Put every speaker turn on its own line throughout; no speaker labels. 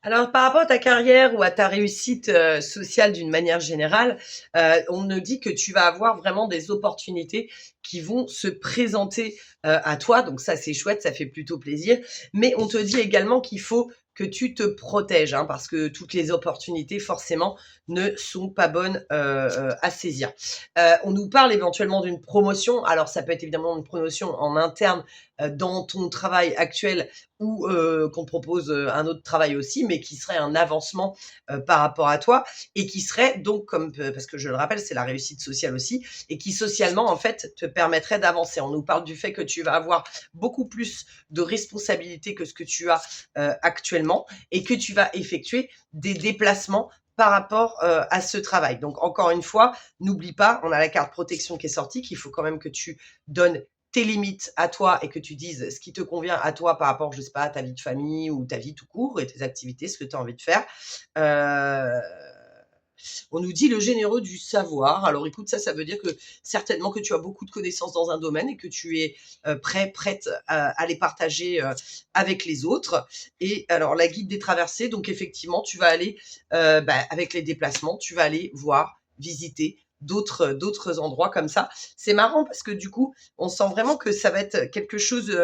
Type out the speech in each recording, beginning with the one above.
Alors, par rapport à ta carrière ou à ta réussite, sociale d'une manière générale, on me dit que tu vas avoir vraiment des opportunités qui vont se présenter, à toi, donc ça, c'est chouette, ça fait plutôt plaisir. Mais on te dit également qu'il faut que tu te protèges, hein, parce que toutes les opportunités, forcément, ne sont pas bonnes, à saisir. On nous parle éventuellement d'une promotion. Alors, ça peut être évidemment une promotion en interne, dans ton travail actuel ou qu'on te propose un autre travail aussi, mais qui serait un avancement par rapport à toi et qui serait donc, comme parce que je le rappelle, c'est la réussite sociale aussi, et qui socialement en fait te permettrait d'avancer. On nous parle du fait que tu vas avoir beaucoup plus de responsabilités que ce que tu as actuellement et que tu vas effectuer des déplacements par rapport à ce travail. Donc encore une fois, n'oublie pas, on a la carte protection qui est sortie, qu'il faut quand même que tu donnes tes limites à toi et que tu dises ce qui te convient à toi par rapport, je sais pas, à ta vie de famille ou ta vie tout court et tes activités, ce que tu as envie de faire. Euh, on nous dit le généreux du savoir. Alors écoute, ça veut dire que certainement que tu as beaucoup de connaissances dans un domaine et que tu es prête à les partager avec les autres. Et alors la guide des traversées, donc effectivement, tu vas aller avec les déplacements, tu vas aller voir, visiter d'autres endroits comme ça. C'est marrant parce que du coup, on sent vraiment que ça va être quelque chose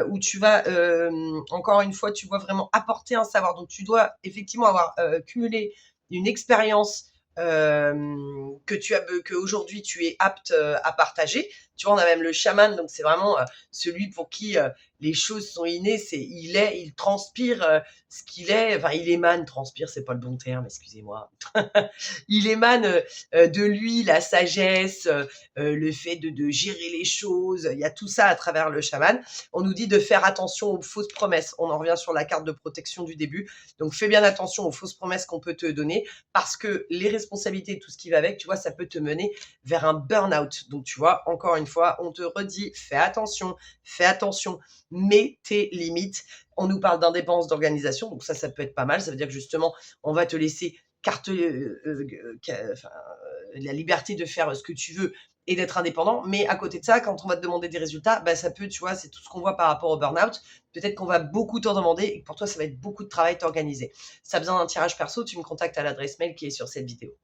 où tu vas, encore une fois, tu vois vraiment apporter un savoir. Donc tu dois effectivement avoir cumulé une expérience que aujourd'hui tu es apte à partager. Tu vois, on a même le chaman, donc c'est vraiment celui pour qui les choses sont innées. Il transpire ce qu'il est. Enfin, il émane, transpire, c'est pas le bon terme, excusez-moi. Il émane de lui la sagesse, le fait de gérer les choses. Il y a tout ça à travers le chaman. On nous dit de faire attention aux fausses promesses. On en revient sur la carte de protection du début. Donc, fais bien attention aux fausses promesses qu'on peut te donner parce que les responsabilités et tout ce qui va avec, tu vois, ça peut te mener vers un burn-out. Donc, tu vois, encore une fois, on te redit, fais attention, mets tes limites. On nous parle d'indépendance d'organisation, donc ça peut être pas mal. Ça veut dire que justement, on va te laisser la liberté de faire ce que tu veux et d'être indépendant. Mais à côté de ça, quand on va te demander des résultats, bah, ça peut, tu vois, c'est tout ce qu'on voit par rapport au burn-out. Peut-être qu'on va beaucoup t'en demander et que pour toi, ça va être beaucoup de travail t'organiser. Si tu as besoin d'un tirage perso, tu me contactes à l'adresse mail qui est sur cette vidéo.